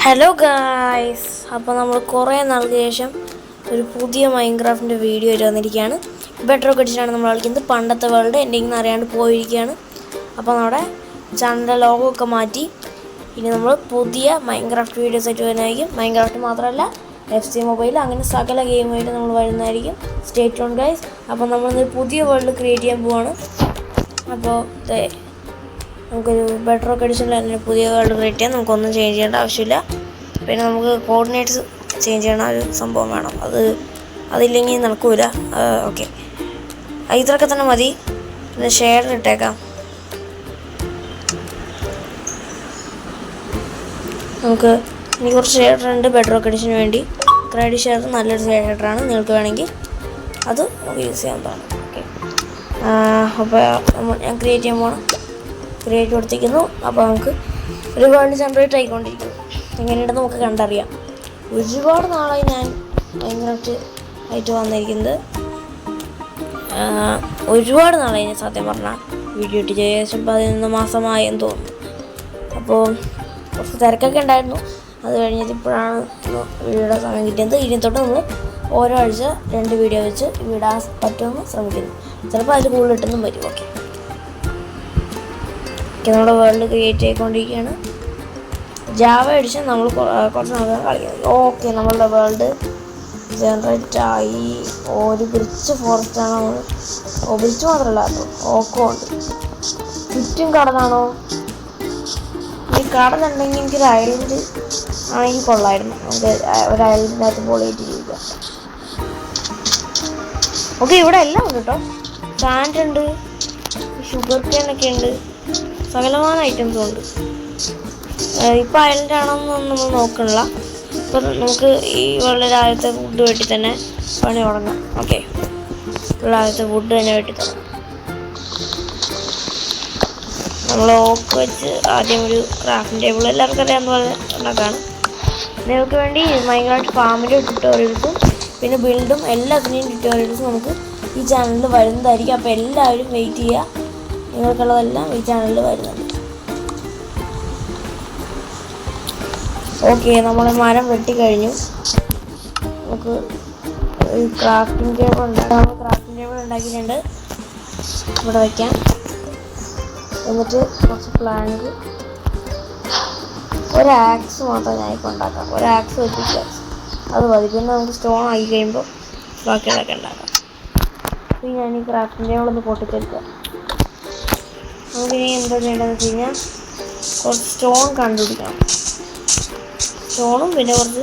Hello guys, അപ്പോൾ നമ്മൾ കുറേ നാൾക്ക് ശേഷം ഒരു പുതിയ മൈൻക്രാഫ്റ്റിൻ്റെ വീഡിയോ ആയിട്ട് വന്നിരിക്കുകയാണ്. ബെഡ്റോക്ക് എഡിഷനാണ് നമ്മൾ കളിക്കുന്നത്. പണ്ടത്തെ വേൾഡ് എൻഡിങ് അറിയാണ്ട് പോയിരിക്കുകയാണ്. അപ്പോൾ നമ്മുടെ ചാനലിൻ്റെ ലോഗോ ഒക്കെ മാറ്റി ഇനി നമ്മൾ പുതിയ മൈൻക്രാഫ്റ്റ് വീഡിയോസ് ആയിട്ട് വരുന്നതായിരിക്കും. മൈൻക്രാഫ്റ്റ് മാത്രമല്ല FC മൊബൈൽ അങ്ങനെ സകല ഗെയിമായിട്ട് നമ്മൾ വരുന്നതായിരിക്കും. Stay tuned guys. അപ്പോൾ നമ്മളിന്ന് പുതിയ വേൾഡ് ക്രിയേറ്റ് ചെയ്യാൻ പോവാണ്. അപ്പോൾ നമുക്കൊരു ബെഡ്റോക്ക് എഡിഷനിൽ തന്നെ പുതിയ വേൾഡ് ക്രിയേറ്റ് ചെയ്യാൻ നമുക്കൊന്നും ചേഞ്ച് ചെയ്യേണ്ട ആവശ്യമില്ല. പിന്നെ നമുക്ക് കോർഡിനേറ്റ്സ് ചേഞ്ച് ചെയ്യണ ഒരു സംഭവം വേണം. അതില്ലെങ്കിൽ നടക്കൂല. ഓക്കെ, ഇത്രയൊക്കെ തന്നെ മതി. പിന്നെ ഷെയർ ഇട്ടേക്കാം. നമുക്ക് ഇനി കുറച്ച് ഷെയർ ഉണ്ട് ബെഡ്റോക്ക് എഡിഷന് വേണ്ടി. ക്രെഡിറ്റ് ഷെയർ നല്ലൊരു ഷെയറാണ്. നിങ്ങൾക്ക് വേണമെങ്കിൽ അത് യൂസ് ചെയ്യാവുന്നതാണ്. ഓക്കെ, അപ്പോൾ ഞാൻ ക്രിയേറ്റ് ചെയ്യാൻ പോകണം. ക്രിയേറ്റ് കൊടുത്തിരിക്കുന്നു. അപ്പോൾ നമുക്ക് ഒരു വേൾഡ് ജനറേറ്റ് ആയിക്കൊണ്ടിരിക്കുന്നു. എങ്ങനെയുണ്ടെന്ന് നമുക്ക് കണ്ടറിയാം. ഒരുപാട് നാളായി ഞാൻ മൈൻക്രാഫ്റ്റ് ആയിട്ട് വന്നിരിക്കുന്നത്. ഒരുപാട് നാളായി ഞാൻ സത്യം പറഞ്ഞാൽ വീഡിയോ ഇട്ട് ഏകദേശം 11 മാസമായെന്ന് തോന്നുന്നു. അപ്പോൾ കുറച്ച് തിരക്കൊക്കെ ഉണ്ടായിരുന്നു. അത് കഴിഞ്ഞിട്ട് ഇപ്പോഴാണ് വീഡിയോയുടെ സമയം കിട്ടിയത്. ഇനി തൊട്ട് നമ്മൾ ഓരോ ആഴ്ച 2 വീഡിയോ വെച്ച് വിടാൻ പറ്റുമെന്ന് ശ്രമിക്കുന്നു. ചിലപ്പോൾ അതിൽ കൂടുതൽ ഇട്ടെന്നും വരും. ഓക്കെ, നമ്മുടെ വേൾഡ് ക്രിയേറ്റ് ചെയ്തുകൊണ്ടിരിക്കുകയാണ്. ജാവ എഡിഷൻ നമ്മൾ കുറച്ച് നാളെ കളിക്കുന്നത്. ഓക്കെ, നമ്മളുടെ വേൾഡ് ജനറേറ്റ് ആയി. ഒരു ബ്രിച്ച് ഫോറസ്റ്റാണ് നമ്മൾ. ബ്രിച്ച് മാത്രമല്ല കേട്ടോ, ഓക്കോ ഉണ്ട്. ചുറ്റും കടന്നാണോ? ഈ കടന്നുണ്ടെങ്കിൽ എനിക്കൊരു ഐലൻഡ് ആണെങ്കിൽ കൊള്ളായിരുന്നു. നമുക്ക് ഒരു ഐലൻഡിൻ്റെ അകത്ത് പൊളിയിട്ട് ജീവിക്കാം. ഓക്കെ, ഇവിടെ എല്ലാം ഉണ്ട് കേട്ടോ. സാൻഡ് ഉണ്ട്, ഷുഗർ കേണൊക്കെ ഉണ്ട്, സകലമായ ഐറ്റംസും ഉണ്ട്. ഇപ്പോൾ ഐലൻഡ് ആണോന്നൊന്നും നമ്മൾ നോക്കണില്ല. ഇപ്പം നമുക്ക് ഈ വളരെ ആദ്യത്തെ വുഡ് വെട്ടി തന്നെ പണി തുടങ്ങാം. ഓക്കെ, ആദ്യത്തെ വുഡ് തന്നെ വെട്ടി തുടങ്ങാം. നമ്മൾ ഓക്ക് വെച്ച് ആദ്യം ഒരു ക്രാഫ്റ്റിംഗ് ടേബിൾ എല്ലാവർക്കും അറിയാമെന്ന് പറഞ്ഞാണ്. നിങ്ങൾക്ക് വേണ്ടി മൈൻക്രാഫ്റ്റ് ഫാമിൻ്റെ ട്യൂട്ടോറിയൽസും പിന്നെ ബിൽഡും എല്ലാത്തിൻ്റെയും ട്യൂട്ടോറിയൽസും നമുക്ക് ഈ ചാനലിൽ വരുന്നതായിരിക്കും. അപ്പോൾ എല്ലാവരും വെയിറ്റ് ചെയ്യുക. നിങ്ങൾക്കുള്ളതെല്ലാം ഈ ചാനലിൽ വരുന്നുണ്ട്. ഓക്കെ, നമ്മൾ മരം വെട്ടിക്കഴിഞ്ഞു. നമുക്ക് ക്രാഫ്റ്റിംഗ് ടേബിൾ ഉണ്ടാക്കിയിട്ടുണ്ട്. ഇവിടെ വയ്ക്കാം. എന്നിട്ട് കുറച്ച് പ്ലാങ്ക്, ഒരാക്സ് മാത്രം ഞാൻ ഇപ്പോൾ ഉണ്ടാക്കാം. ഒരാക്സ് വെച്ചിട്ട് അത് മതി. പിന്നെ നമുക്ക് സ്റ്റോൺ ആക്കി കഴിയുമ്പോൾ ബാക്കിയുള്ളതൊക്കെ ഉണ്ടാക്കാം. ഇനി ഞാൻ ഈ ക്രാഫ്റ്റിംഗ് ടേബിൾ ഒന്ന് പൊട്ടിച്ചെടുക്കാം. നമുക്കിനി എന്താ ചെയ്യേണ്ടതെന്ന് വെച്ച് കഴിഞ്ഞാൽ കുറച്ച് സ്റ്റോൺ കണ്ടുപിടിക്കണം. സ്റ്റോണും പിന്നെ കുറച്ച്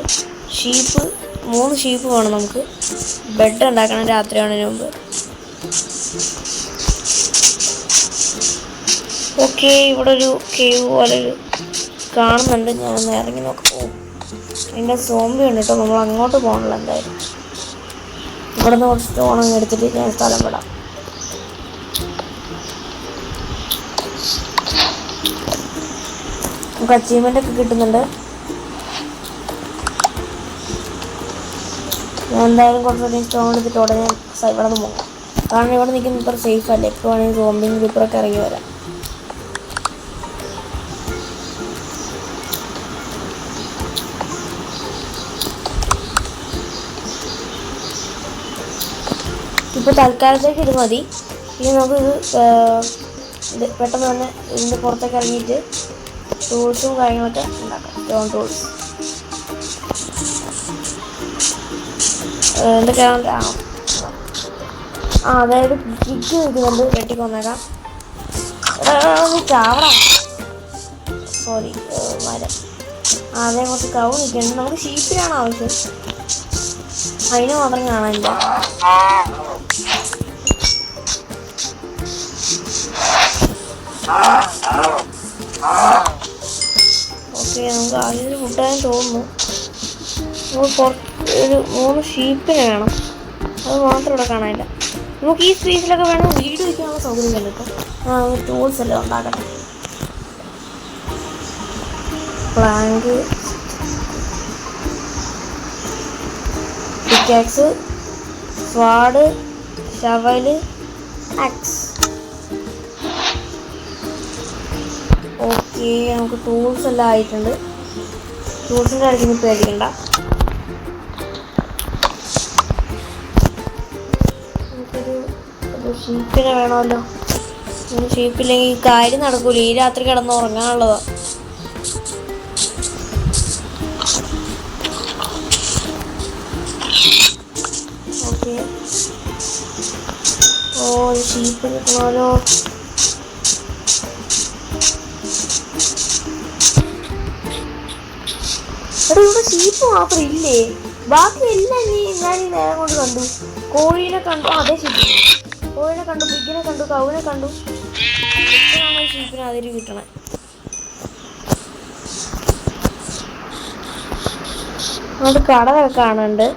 ഷീപ്പ്, 3 ഷീപ്പ് വേണം നമുക്ക്. ബെഡ് ഉണ്ടാക്കണം രാത്രിയാണതിന് മുമ്പ്. ഓക്കെ, ഇവിടെ ഒരു കേവ് പോലെ ഒരു കാണുന്നുണ്ട്. ഞാനൊന്ന് ഇറങ്ങി നോക്കാം. അതിൻ്റെ സോംബി ഉണ്ട് കേട്ടോ. നമ്മൾ അങ്ങോട്ട് പോകണല്ലോ എന്തായാലും. ഇവിടെ നിന്ന് കുറച്ച് സ്റ്റോൺ അങ്ങ് എടുത്തിട്ട് ഞാൻ സ്ഥലം വിടാം. നമുക്ക് അച്ചീവ്മെൻ്റ് ഒക്കെ കിട്ടുന്നുണ്ട്. ഞാൻ എന്തായാലും കുറച്ചുകൂടി സ്റ്റോൺ എടുത്തിട്ട് ഉടനെ ഇവിടെ നിന്ന് പോകാം. കാരണം ഇവിടെ നിൽക്കുന്ന ഇത്ര സേഫ് അല്ല. എപ്പോൾ വേണമെങ്കിൽ സോംബിയും ക്രീപ്പറൊക്കെ ഇറങ്ങി വരാം. ഇപ്പോൾ തൽക്കാലത്തേക്ക് ഇത് മതി. ഇനി നമുക്കിത് പെട്ടെന്ന് തന്നെ ഇതിൻ്റെ പുറത്തേക്ക് ഇറങ്ങിയിട്ട് ടൂൾസും കാര്യങ്ങളൊക്കെ ഉണ്ടാക്കാം. സ്റ്റോൺ ടൂൾസ് എന്തൊക്കെയാണ്? അതായത് കിക്ക് നിൽക്കുന്നുണ്ട്. വെട്ടിക്കൊന്നേക്കാം. ചാവണം. സോറി, മരം. അതേ കുറച്ച് കവ് നിൽക്കുന്നുണ്ട്. നമുക്ക് ഷീപ്പിനാണ് ആവശ്യം. അതിന് മാത്രം കാണാനില്ല. ഓക്കെ, നമുക്ക് ആദ്യം ഫുഡായെന്ന് തോന്നുന്നു. നമുക്ക് ഒരു 3 ഷീപ്പിനെ വേണം. അത് മാത്രം ഇവിടെ കാണാനില്ല. നമുക്ക് ഈ സ്പേസിലൊക്കെ വേണം വീട് വയ്ക്കാനുള്ള സൗകര്യം തന്നെ. ഇപ്പം ടൂൾസ് എല്ലാം ഉണ്ടാക്കട്ടെ. Plank, pickaxe, sword, shovel, axe. Okay, നമുക്ക് ടൂൾസ് എല്ലാം ആയിട്ടുണ്ട്. ടൂൾസിൻ്റെ അടുത്ത് പേടിക്കണ്ട. നമുക്കൊരു ഷീപ്പിനെ വേണമല്ലോ. ഷീപ്പില്ലെങ്കിൽ കാര്യം നടക്കൂല. ഈ രാത്രി കിടന്ന് ഉറങ്ങാനുള്ളതാണ്. ഓക്കെ. ഓ, ഒരു ഷീപ്പ് കിട്ടണമല്ലോ. എടാ, ഇവിടെ ഷീപ്പ് മാത്രം ഇല്ലേ? ബാക്കി എല്ലാം ഞാൻ ഈ നേരം കൊണ്ട് കണ്ടു. കോഴീനെ കണ്ടു. അതേ ഷീപ്പ്. കോഴിനെ കണ്ടു, പിഗിനെ കണ്ടു, കൗവിനെ കണ്ടു. ഇപ്പോഴാണ് ഷീപ്പിന് അതിര് കിട്ടണേ. അത് കടലൊക്കെ കാണുന്നുണ്ട്.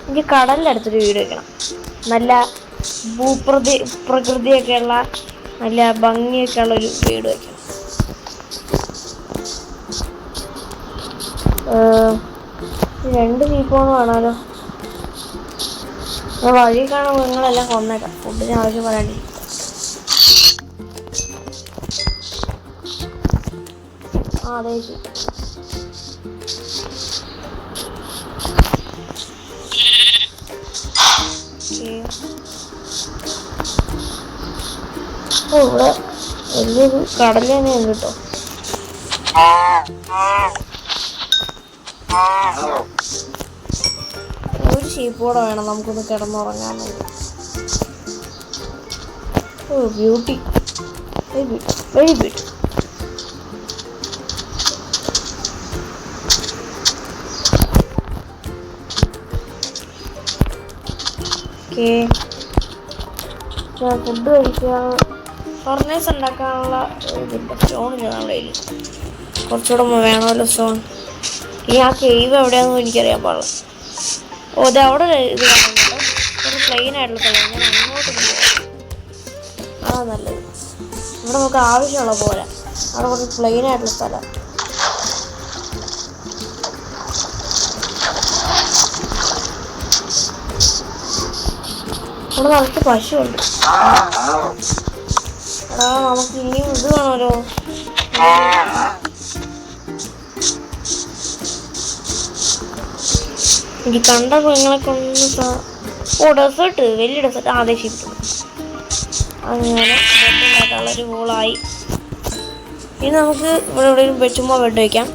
എനിക്ക് കടലിൻ്റെ അടുത്തൊരു വീട് വെക്കണം. നല്ല പ്രകൃതിയൊക്കെയുള്ള നല്ല ഭംഗിയൊക്കെ ഉള്ളൊരു വീട് വെക്കണം. രണ്ട് ഷീപ്പോണ് വേണമല്ലോ. വഴി കാണാൻ മൃഗങ്ങളെല്ലാം കൊന്നേക്കാം. ഫുഡിന് ആവശ്യം പറയാണ്ടിരിക്കും. അതെ ശരി. ഓ, ഇവിടെ വലിയൊരു കടൽ തന്നെയാണ് കേട്ടോ. ഒരു ഷീപ്പ് കൂടെ വേണം നമുക്കൊന്ന് കിടന്നുറങ്ങാൻ വേണ്ടി. Oh, beauty, very beauty. Okay, food കഴിക്കാൻ ഫർണേസ് ഉണ്ടാക്കാനുള്ള ഇതിൻ്റെ സ്റ്റോണില്ല നമ്മുടെ കയ്യിൽ. കുറച്ചുകൂടെ വേണമല്ലോ സ്റ്റോൺ. ഇനി ആ കേവ് എവിടെയാണെന്ന് എനിക്കറിയാൻ പാടില്ല. ഓ, ഇത് അവിടെ ഇത് കാണുന്നുണ്ടോ? കുറച്ച് പ്ലെയിൻ ആയിട്ടുള്ള സ്ഥലം. ഞാൻ അങ്ങോട്ട് പോകാം. അതാണ് നല്ലത്. ഇവിടെ നമുക്ക് ആവശ്യമുള്ള പോലെ. അവിടെ കുറച്ച് പ്ലെയിൻ ആയിട്ടുള്ള സ്ഥലം. അവിടെ നിറച്ച് പശുവുണ്ട്. എടാ, നമുക്ക് ഇനിയും ഇത് വേണമല്ലോ. എനിക്ക് കണ്ട മൃഗങ്ങളെ കൊണ്ട്. ഓ, ഡെസേർട്ട്, വലിയ ഡെസേർട്ട്. അതേ ഷിപ്പ്. അങ്ങനെ ബെഡ് ഉണ്ടാക്കാനുള്ളൊരു വോളായി. ഇനി നമുക്ക് ഇവിടെ എവിടെയും ചുമ്മാ ബെഡ് വയ്ക്കാം.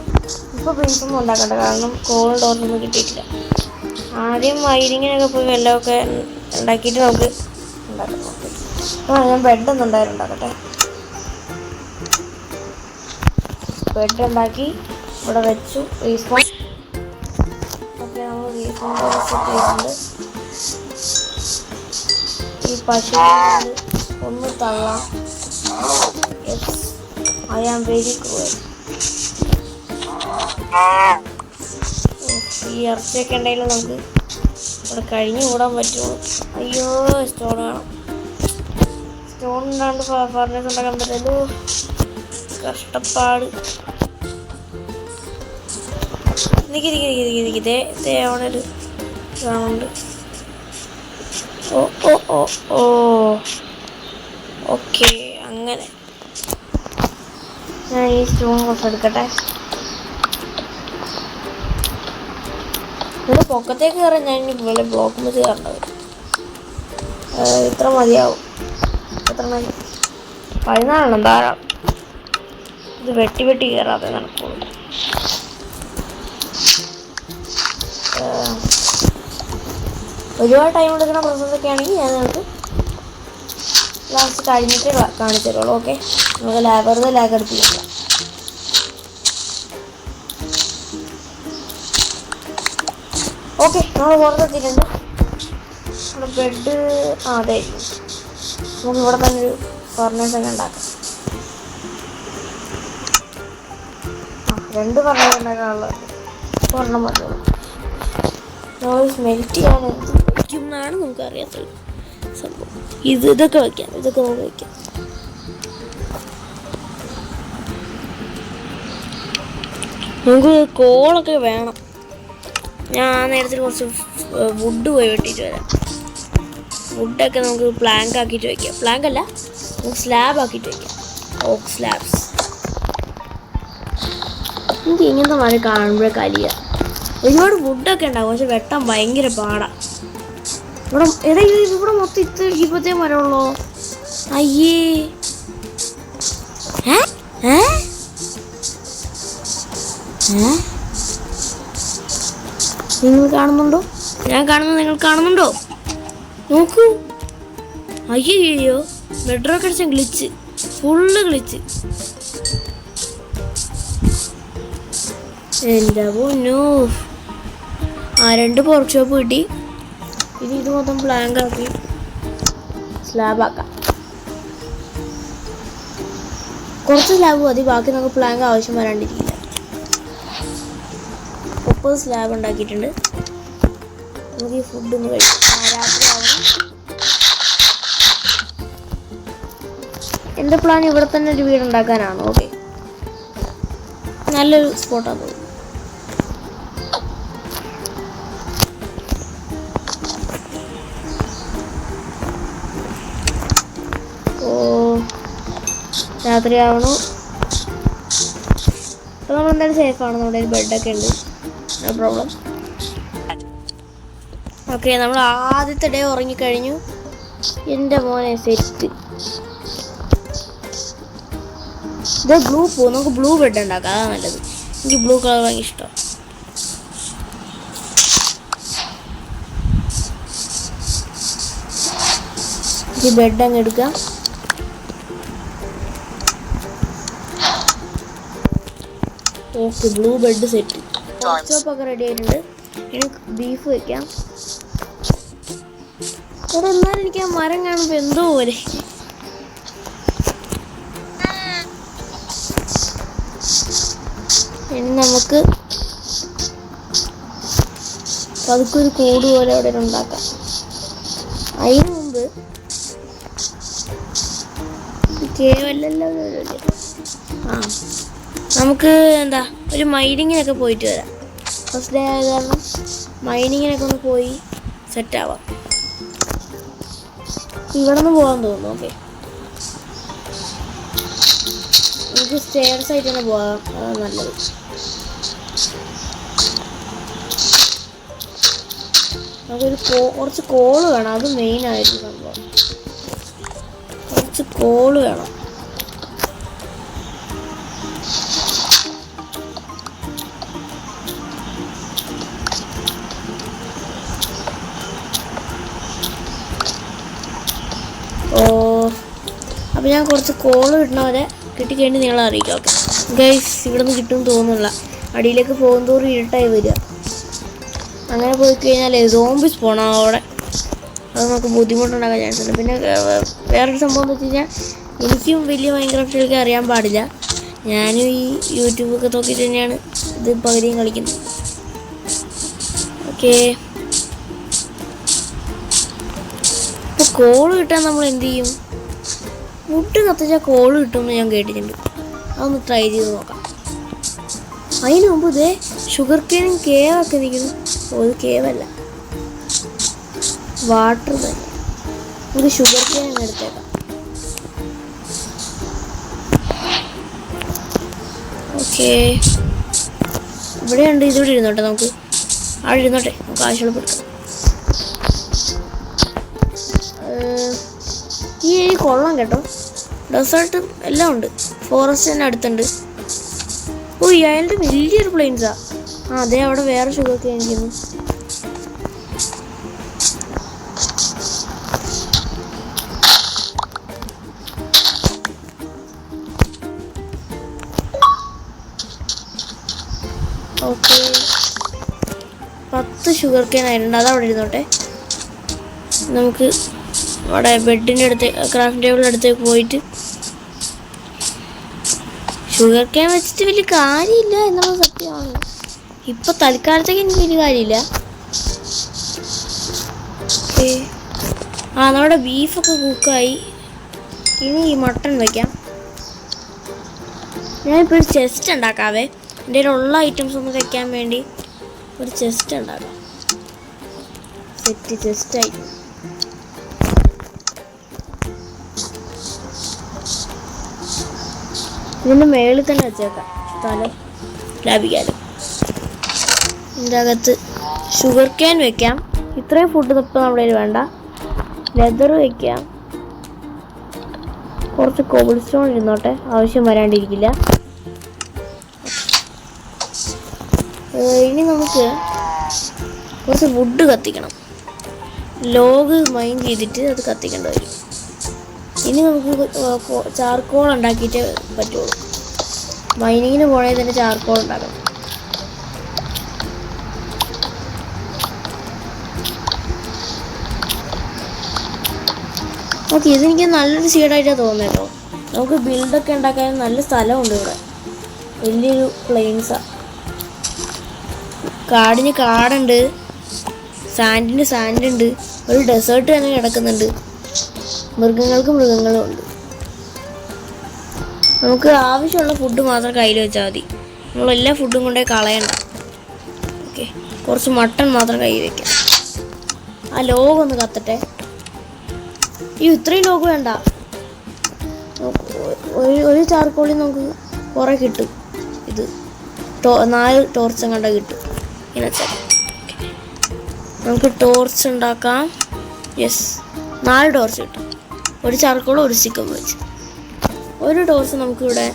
ഇപ്പോൾ ബെഡൊന്നും ഉണ്ടാക്കണ്ട, കാരണം കോൾഡ് ഡോർസൊന്നും കിട്ടിയിട്ടില്ല. ആദ്യം വയറിങ്ങിനൊക്കെ പോയി വെള്ളമൊക്കെ ഉണ്ടാക്കിയിട്ട് നമുക്ക് ഉണ്ടാക്കാം. ഞാൻ ബെഡൊന്നും ഉണ്ടായാലും ഉണ്ടാക്കട്ടെ. ബെഡ് ഉണ്ടാക്കി ഇവിടെ വെച്ചു. റീസ്പോൺ. ഓക്കെ, നമ്മൾ റീസ്പോൺ സെറ്റ് ചെയ്തിട്ടുണ്ട്. ഈ പശു ഒന്ന് തള്ളാം. Yes, I am very cruel. ഈ ഇറച്ചിയൊക്കെ ഉണ്ടെങ്കിലും നമുക്ക് ഇവിടെ കഴിഞ്ഞു കൂടാൻ പറ്റുള്ളൂ. അയ്യോ, സ്റ്റോൺ വേണം. സ്റ്റോൺ ഉണ്ടാണ്ട് ഫർണേസ് ഉണ്ടാക്കാൻ പറ്റല്ലോ. കഷ്ടപ്പാട്. ഇതേ അവിടെ ഒരു കാണുന്നുണ്ട്. ഓ ഓ ഓ ഓ ഓക്കെ, അങ്ങനെ ഞാൻ ഈ സ്റ്റോൺ കുറച്ച് എടുക്കട്ടെ. ഇവിടെ പൊക്കത്തേക്ക് കയറാൻ ഞാൻ ഇനി ബ്ലോക്ക് വെച്ച് കയറേണ്ടത്. ഇത്ര മതിയാവും. എത്ര മതി? 14 ധാരാളം. ഇത് വെട്ടി കയറാതെ നടക്കുള്ളൂ. ഒരുപാട് ടൈം എടുക്കുന്ന പ്രോസസ്സൊക്കെ ആണെങ്കിൽ ഞാൻ നിങ്ങൾക്ക് ലാസ്റ്റ് കഴിഞ്ഞിട്ട് കാണിച്ചു തരുള്ളൂ. ഓക്കെ, നമുക്ക് വെറുതെ ലാഗ് അടുപ്പില്ല. ഓക്കെ, നമ്മൾ പുറത്തെത്തിയിട്ടുണ്ട്. നമ്മുടെ ബെഡ് അതെ. നമുക്ക് ഇവിടെ തന്നെ ഒരു ഫർണേസ് ഒക്കെ ഉണ്ടാക്കാം. 2 ഫർണേസ് ഉണ്ടാക്കാനുള്ളത്. ഒരെണ്ണം മതിയുള്ളൂ. നോയ്സ് മെൽറ്റ് ചെയ്യാൻ എന്ത് വയ്ക്കും എന്നാണ് നമുക്കറിയാത്തത് സംഭവം. ഇതൊക്കെ വയ്ക്കാം. ഇതൊക്കെ നമുക്ക് വയ്ക്കാം. നമുക്ക് കോളൊക്കെ വേണം. ഞാൻ നേരത്തെ കുറച്ച് വുഡ് പോയി വെട്ടിയിട്ട് വരാം. വുഡൊക്കെ നമുക്ക് പ്ലാങ്ക് ആക്കിയിട്ട് വയ്ക്കാം. പ്ലാങ്ക് അല്ല, നമുക്ക് സ്ലാബ് ആക്കിയിട്ട് വയ്ക്കാം. ഓക്ക് സ്ലാബ്സ്. എനിക്ക് ഇങ്ങനത്തെ മഴ കാണുമ്പോഴേ കലിയ. ഒരുപാട് ഫുഡൊക്കെ ഉണ്ടാവും, പക്ഷെ വെട്ടാൻ ഭയങ്കര പാടാ. ഇവിടെ മൊത്തം ഇപ്പോഴത്തെ മരമുള്ളോ? അയ്യേ, നിങ്ങൾ കാണുന്നുണ്ടോ? ഞാൻ കാണുന്നത് നിങ്ങൾ കാണുന്നുണ്ടോ? നോക്കൂ. അയ്യോ, മെട്രോ കടിച്ച ഗ്ലിച്ച്, ഫുള്ള് ഗ്ലിച്ച്. എൻ്റെ പൊന്നോ. 2 പോർക്ക് ഷോപ്പ് കിട്ടി. ഇത് മൊത്തം പ്ലാങ്ക് ആക്കി സ്ലാബാക്കാം. കുറച്ച് സ്ലാബ് മതി, ബാക്കി നമുക്ക് പ്ലാങ്ക് ആവശ്യം വരാണ്ടിരിക്കില്ല. 30 സ്ലാബ് ഉണ്ടാക്കിയിട്ടുണ്ട്. നമുക്ക് ഈ ഫുഡ് ഒന്ന് കഴിക്കാം. രാത്രി ആവണം. എൻ്റെ പ്ലാൻ ഇവിടെ തന്നെ ഒരു വീടുണ്ടാക്കാനാണ്. ഓക്കെ, നല്ലൊരു സ്പോട്ടാണ് തോന്നുന്നു. രാത്രിയാവണു. അപ്പോൾ നമ്മൾ എന്തായാലും സേഫാണ്. നമ്മുടെ ഒരു ബെഡൊക്കെ ഉണ്ട്, നോ പ്രോബ്ലം. ഓക്കെ, നമ്മൾ ആദ്യത്തെ ഡേ ഉറങ്ങിക്കഴിഞ്ഞു. എൻ്റെ മോനെ സെറ്റ്. ഇത് ബ്ലൂ പോകും, നമുക്ക് ബ്ലൂ ബെഡ് ഉണ്ടാക്കാം, അതാണ് നല്ലത്. എനിക്ക് ബ്ലൂ കളർ ഭയങ്കര ഇഷ്ടം. ഈ ബെഡ് അങ്ങ് എടുക്കാം. Okay, blue bed set. ചോപ്പൊക്കെ റെഡി ആയിട്ടുണ്ട്. ഇനി ബീഫ് വെക്കാം. അവിടെ എന്നാലും എനിക്ക് ആ മരം കാണുമ്പോൾ എന്തോ പോലെ. ഇനി നമുക്ക് പതുക്കെ ഒരു കൂട് പോലെ അവിടെ ഉണ്ടാക്കാം. അതിന് മുമ്പ് കേവല്ലല്ലോ. നമുക്ക് എന്താ ഒരു മൈനിങ്ങിനൊക്കെ പോയിട്ട് വരാം. ഫസ്റ്റ് ഡേ ആയത് കാരണം മൈനിങ്ങിനൊക്കെ ഒന്ന് പോയി സെറ്റാവാം. ഇവിടെ നിന്ന് പോകാൻ തോന്നുന്നു. ഓക്കെ, നമുക്ക് സ്റ്റെയർസ് ആയിട്ട് തന്നെ പോകാം, അതാണ് നല്ലത്. നമുക്കൊരു കുറച്ച് കോള് വേണം, അത് മെയിനായിട്ട് സംഭവം. കുറച്ച് കോള് വേണം. അപ്പോൾ ഞാൻ കുറച്ച് കോള് കിട്ടണവരെ കിട്ടിക്കഴിഞ്ഞ് നിങ്ങളെ അറിയിക്കാം. ഓക്കെ ഗൈസ്, ഇവിടെ നിന്ന് കിട്ടുമെന്ന് തോന്നുന്നില്ല. അടിയിലേക്ക് പോകുന്തോറും ഇരുട്ടായി വരിക. അങ്ങനെ പോയി കഴിഞ്ഞാൽ സോംബീസ് പോകണം അവിടെ, അത് നമുക്ക് ബുദ്ധിമുട്ടുണ്ടാക്കാൻ ചാൻസ് ഉണ്ട്. പിന്നെ വേറൊരു സംഭവം എന്ന് വെച്ച് കഴിഞ്ഞാൽ, എനിക്കും വലിയ മൈൻക്രാഫ്റ്റ് കളിക്കാൻ അറിയാൻ പാടില്ല. ഞാനും ഈ യൂട്യൂബൊക്കെ നോക്കിയിട്ട് തന്നെയാണ് ഇത് പകുതിയും കളിക്കുന്നത്. ഓക്കെ, ഇപ്പോൾ കോള് കിട്ടാൻ നമ്മൾ എന്ത് ചെയ്യും? മുട്ട് കത്തിച്ചാൽ കോള് കിട്ടുമെന്ന് ഞാൻ കേട്ടിട്ടുണ്ട്. അതൊന്ന് ട്രൈ ചെയ്ത് നോക്കാം. അതിന് മുമ്പ് ഇതേ ഷുഗർ കെയിനും കേവൊക്കെ നിൽക്കുന്നു. ഇത് കേവല്ല, വാട്ടർ തന്നെ. നമുക്ക് ഷുഗർ കെയിൻ അങ്ങ് എടുത്തേക്കാം. ഓക്കെ, ഇവിടെയുണ്ട്. ഇതിവിടെ ഇരുന്നോട്ടെ, നമുക്ക് അവിടെ ഇരുന്നോട്ടെ, നമുക്ക് ആവശ്യമുള്ള എടുക്കാം. ഈ ഏരിയ കൊള്ളാം കേട്ടോ, ഡെസേർട്ടും എല്ലാം ഉണ്ട്. ഫോറസ്റ്റ് തന്നെ അടുത്തുണ്ട്. ഓ, അയാളുടെ വലിയൊരു പ്ലെയിൻസാ. അതെ, അവിടെ വേറെ ഷുഗർ കെയിൻ ഇരിക്കുന്നു. ഓക്കെ, 10 ഷുഗർ കെയിൻ ആയിട്ടുണ്ട്. അതവിടെ ഇരുന്നോട്ടെ. നമുക്ക് അവിടെ ബെഡിൻ്റെ അടുത്ത്, ക്രാഫ്റ്റ് ടേബിളിൻ്റെ അടുത്തേക്ക് പോയിട്ട് ഷുഗർ കെയിൻ വെച്ചിട്ട് വലിയ കാര്യമില്ല എന്നുള്ള സത്യമാണ്. ഇപ്പോൾ തൽക്കാലത്തേക്ക് എനിക്ക് വലിയ കാര്യമില്ല. ഓക്കെ, നമ്മുടെ ബീഫൊക്കെ കുക്കായി. ഇനി ഈ മട്ടൺ വയ്ക്കാം. ഞാനിപ്പോൾ ഒരു ചെസ്റ്റ് ഉണ്ടാക്കാവേ. എൻ്റെ കയ്യിലുള്ള ഐറ്റംസ് ഒന്ന് വയ്ക്കാൻ വേണ്ടി ഒരു ചെസ്റ്റ് ഉണ്ടാക്കാം. സെറ്റ് ചെസ്റ്റ് ആയി. ഇതിൻ്റെ മേളിൽ തന്നെ വെച്ചേക്കാം സ്ഥലം. ലാഭിക്കാമല്ലോ. ഇതിൻ്റെ അകത്ത് ഷുഗർ ക്യാൻ വെക്കാം. ഇത്രയും ഫുഡ് ഇപ്പം നമ്മുടെ കയ്യിൽ വേണ്ട. ലെതർ വെക്കാം. കുറച്ച് കോബിൾ സ്റ്റോൺ ഇരുന്നോട്ടെ, ആവശ്യം വരാണ്ടിരിക്കില്ല. ഇനി നമുക്ക് കുറച്ച് വുഡ് കത്തിക്കണം. ലോഗ് മൈൻ ചെയ്തിട്ട് അത് കത്തിക്കേണ്ടി വരും. ഇനി നമുക്ക് ചാർക്കോൾ ഉണ്ടാക്കിയിട്ടേ പറ്റുള്ളൂ. മൈനിങ്ങിന് പോണെങ്കിൽ തന്നെ ചാർക്കോൾ ഉണ്ടാക്കണം. ഓക്കെ, ഇതെനിക്ക് നല്ലൊരു സീഡായിട്ടാണ് തോന്നുന്നത് കേട്ടോ. നമുക്ക് ബിൽഡൊക്കെ ഉണ്ടാക്കാൻ നല്ല സ്ഥലമുണ്ട് ഇവിടെ. വലിയൊരു പ്ലെയിൻസാണ്. കാടിന് കാടുണ്ട്, സാൻഡിന് സാൻഡുണ്ട്, ഒരു ഡെസേർട്ട് തന്നെ കിടക്കുന്നുണ്ട്. മൃഗങ്ങൾക്ക് മൃഗങ്ങളും ഉണ്ട്. നമുക്ക് ആവശ്യമുള്ള ഫുഡ് മാത്രം കയ്യിൽ വെച്ചാൽ മതി. നമ്മളെല്ലാ ഫുഡും കൊണ്ടേ കളയണ്ട. ഓക്കെ, കുറച്ച് മട്ടൺ മാത്രം കയ്യിൽ വെക്കാം. ആ ലോഗ് ഒന്ന് കത്തട്ടെ. ഇത്രയും ലോഗ് വേണ്ട. ഒരു ചാർക്കോളിൽ നമുക്ക് കുറേ കിട്ടും. ഇത് 4 ടോർച്ചും കണ്ട കിട്ടും. ഇങ്ങനെ വെച്ചാൽ നമുക്ക് ടോർച്ച് ഉണ്ടാക്കാം. യെസ്, 4 ടോർച്ച് കിട്ടും. ഒരു ചാർക്കോളും ഒരു സ്റ്റിക്കും വെച്ച് ഒരു ടോർച്ച് നമുക്കിവിടെ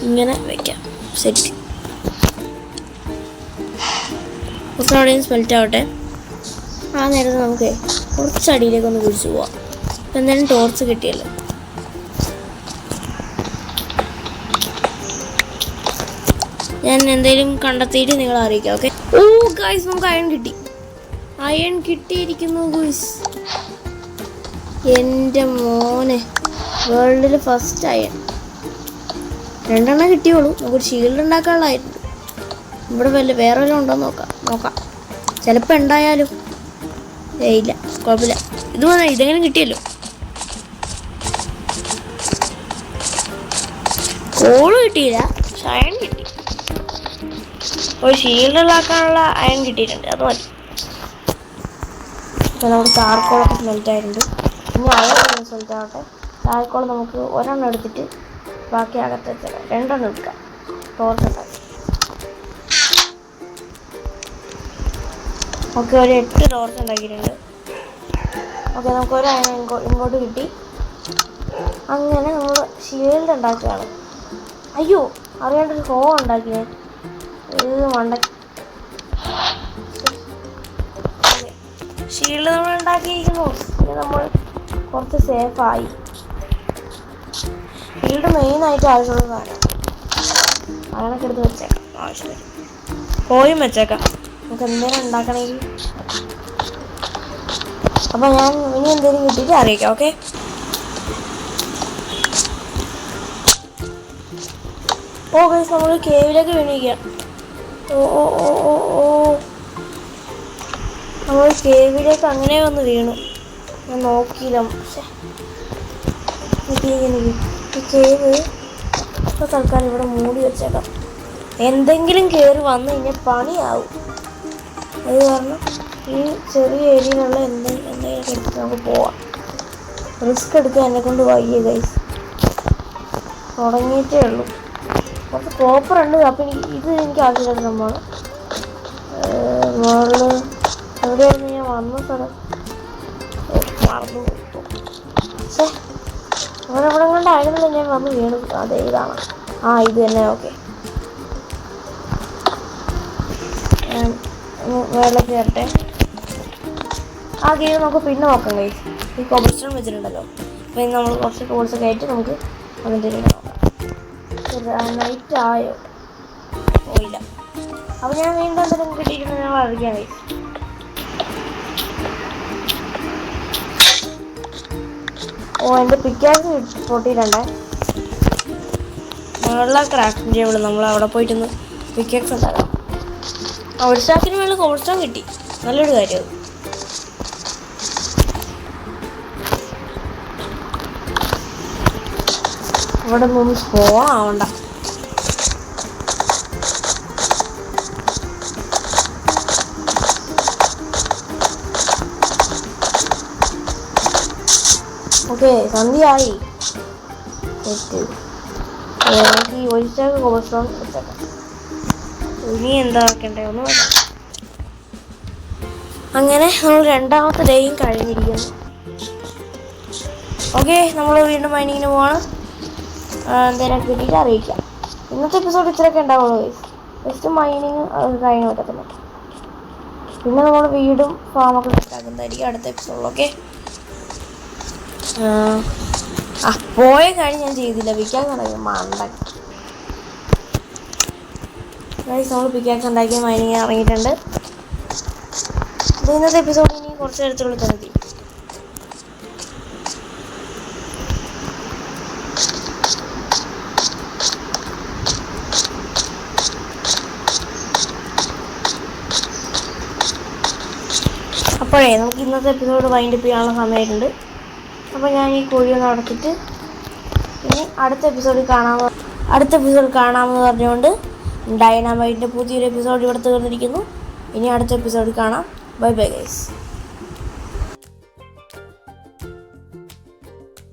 ഇങ്ങനെ വയ്ക്കാം. സെറ്റ്. കുറച്ച് അവിടെയും സ്മെൽറ്റ് ആവട്ടെ. ആ നേരത്തെ നമുക്ക് കുറച്ച് അടിയിലേക്കൊന്ന് കുഴിച്ച് പോവാം. ഇപ്പം എന്തായാലും ടോർച്ച് കിട്ടിയല്ലോ. ഞാൻ എന്തെങ്കിലും കണ്ടെത്തിയിട്ട് നിങ്ങളെ അറിയിക്കാം. ഓക്കെ. ഓ ഗൈസ്, നമുക്ക് അയൺ കിട്ടി. അയൺ കിട്ടിയിരിക്കുന്നു ഗൈസ്. എൻ്റെ മോനെ, വേൾഡിൽ ഫസ്റ്റ് അയൺ. 2 എണ്ണം കിട്ടിയോളൂ. നമുക്കൊരു ഷീൽഡ് ഉണ്ടാക്കാനുള്ളതായിട്ടുണ്ട്. ഇവിടെ വേറെ വല്ലതും ഉണ്ടോ നോക്കാം. ചിലപ്പോൾ ഉണ്ടായാലും ഇല്ല, കുഴപ്പമില്ല. ഇതെങ്ങനെ കിട്ടിയല്ലോ. കോള് കിട്ടിയില്ല, പക്ഷെ അയൺ കിട്ടി. ഒരു ഷീൽഡ് ഉണ്ടാക്കാനുള്ള അയൺ കിട്ടിയിട്ടുണ്ട്. അത് മതി. ഇപ്പം നമ്മുടെ ചാർക്കോളൊക്കെ സ്മെൽറ്റ് ആയിട്ടുണ്ട്. ഇനി അയൺ സ്മെൽറ്റ് ആവട്ടെ. ചാർക്കോൾ നമുക്ക് ഒരെണ്ണം എടുത്തിട്ട് ബാക്കി അകത്ത് വെച്ചാൽ 2 എണ്ണം എടുക്കാം. ടോർച്ച് ഉണ്ടാക്കി. ഓക്കെ, ഒരു 8 ടോർച്ച് ഉണ്ടാക്കിയിട്ടുണ്ട്. ഓക്കെ, നമുക്കൊരു അയൺ ഇങ്ങോട്ട് കിട്ടി. അങ്ങനെ നമ്മൾ ഷീൽഡ് ഉണ്ടാക്കുകയാണ്. അയ്യോ, അറിയാണ്ടൊരു ഹോ ഉണ്ടാക്കിയേ. ഷീൽഡ് നമ്മൾ ഉണ്ടാക്കിയിരിക്കുന്നു. പിന്നെ നമ്മൾ കുറച്ച് സേഫായി. ഷീൽഡ് മെയിനായിട്ട് ആവശ്യമുള്ള സാധനം. അങ്ങനൊക്കെ എടുത്ത് വെച്ചേക്കാം. ആവശ്യം വരും. പോയും വെച്ചേക്കാം. നമുക്ക് എന്തെങ്കിലും ഉണ്ടാക്കണമെങ്കിൽ. അപ്പം ഞാൻ ഇനി എന്തെങ്കിലും കിട്ടിയിട്ട് അറിയിക്കാം. ഓക്കെ. ഓ ഗൈസ്, നമ്മൾ കേവിലേക്ക് വീണിരിക്കാം. നമ്മൾ കേവിലേക്ക് അങ്ങനെ വന്ന് വീണു. ഞാൻ നോക്കിയില്ല. പക്ഷേ ഈ കേവ് ഇപ്പോൾ തൽക്കാലം ഇവിടെ മൂടി വെച്ചേക്കാം. എന്തെങ്കിലും കയറി വന്നു കഴിഞ്ഞാൽ പണിയാവും. അത് കാരണം ഈ ചെറിയ ഏരിയയിലുള്ള എന്തെങ്കിലും എടുത്ത് നമുക്ക് പോവാം. റിസ്ക് എടുക്കാൻ എന്നെക്കൊണ്ട് വയ്യ ഗൈസ്. തുടങ്ങിയിട്ടേ ഉള്ളൂ. കുറച്ച് കോപ്പർ ഉണ്ട്. അപ്പം ഇത് എനിക്ക് ആവശ്യമില്ലാത്ത സംഭവമാണ്. മുകളിൽ എവിടെയായിരുന്നു ഞാൻ വന്ന സ്ഥലം? മറന്നു. പക്ഷേ അവിടെ കണ്ടായിരുന്നില്ല ഞാൻ വന്ന് വീണു. അതെ, ഇതാണ്. ഇത് തന്നെ. ഓക്കെ, വെള്ളത്തിൽ കയറട്ടെ. ആ ഗെയിം നമുക്ക് പിന്നെ നോക്കാം ഗൈസ്. ഈ കോബിൾസ്റ്റോൺ വെച്ചിട്ടുണ്ടല്ലോ. അപ്പോൾ ഇന്ന് നമ്മൾ കുറച്ച് ടൂൾസ് ഒക്കെ ആയിട്ട് നമുക്ക് അതിൻ്റെ നോക്കാം. നൈറ്റ് ആയോ? പോയില്ല. അപ്പോൾ ഞാൻ വീണ്ടും എന്തെങ്കിലും കിട്ടിയിരിക്കുന്നത് ഞങ്ങൾ അറിയിക്കാം ഗൈസ്. എൻ്റെ പിക്കാക്സ് പൊട്ടിയിട്ടുണ്ടേ. മുകളിലെ ക്രാഫ്റ്റിംഗ് ടേബിൾ നമ്മൾ അവിടെ പോയിട്ടൊന്ന് പിക്കാക്സ് ഉണ്ടാക്കാം. ഒരു സ്റ്റാക്കിന് മേളിൽ കോബിൾസ്റ്റോൺ കിട്ടി. നല്ലൊരു കാര്യം. ഇവിടെ നിന്ന് സ്പോണാവണ്ട. ഓക്കെ, സന്ധ്യയായി. നമുക്ക് ഈ ഒരു സ്റ്റാക്ക് കോബിൾസ്റ്റോൺ എടുത്തേക്കാം. ഇനി എന്താ ആക്കണ്ടേ ഒന്ന് നോക്കാം. അങ്ങനെ നമ്മൾ രണ്ടാമത്തെ ഡേയും കഴിഞ്ഞിരിക്കുന്നു. ഓക്കെ, നമ്മൾ വീണ്ടും മൈനിങ്ങിന് പോകണം. എന്തെങ്കിലും കിട്ടിയിട്ട് അറിയിക്കാം. ഇന്നത്തെ എപ്പിസോഡ് ഇത്രയൊക്കെ ഉണ്ടാവുള്ളൂ. ജസ്റ്റ് മൈനിങ് കഴിഞ്ഞ് പറ്റത്തില്ല. പിന്നെ നമ്മൾ വീടും ഫാമൊക്കെ സെറ്റാക്കുന്നതായിരിക്കും അടുത്ത എപ്പിസോഡിൽ. ഓക്കെ, പോയ കാര്യം ഞാൻ ചെയ്തില്ല. പിക്കാക്സ് ഉണ്ടാക്കി മണ്ടൻ. നമ്മൾ പിക്കാക്സ് ഉണ്ടാക്കി മൈനിങ് ഇറങ്ങിയിട്ടുണ്ട്. ഇന്നത്തെ എപ്പിസോഡ് ഇനി കുറച്ച് നേരത്തിനുള്ളിൽ തന്നെ തീരും. അപ്പോഴേ നമുക്ക് ഇന്നത്തെ എപ്പിസോഡ് വൈൻഡപ്പ് ചെയ്യാനുള്ള സമയമായിട്ടുണ്ട്. അപ്പോൾ ഞാൻ ഈ കോഴിയൊന്ന് അടച്ചിട്ട് ഇനി അടുത്ത എപ്പിസോഡിൽ കാണാമെന്ന് പറഞ്ഞുകൊണ്ട് ഡൈനാമൈറ്റിൻ്റെ പുതിയൊരു എപ്പിസോഡ് ഇവിടെ തീർന്നിരിക്കുന്നു. ഇനി അടുത്ത എപ്പിസോഡിൽ കാണാം. Bye bye guys.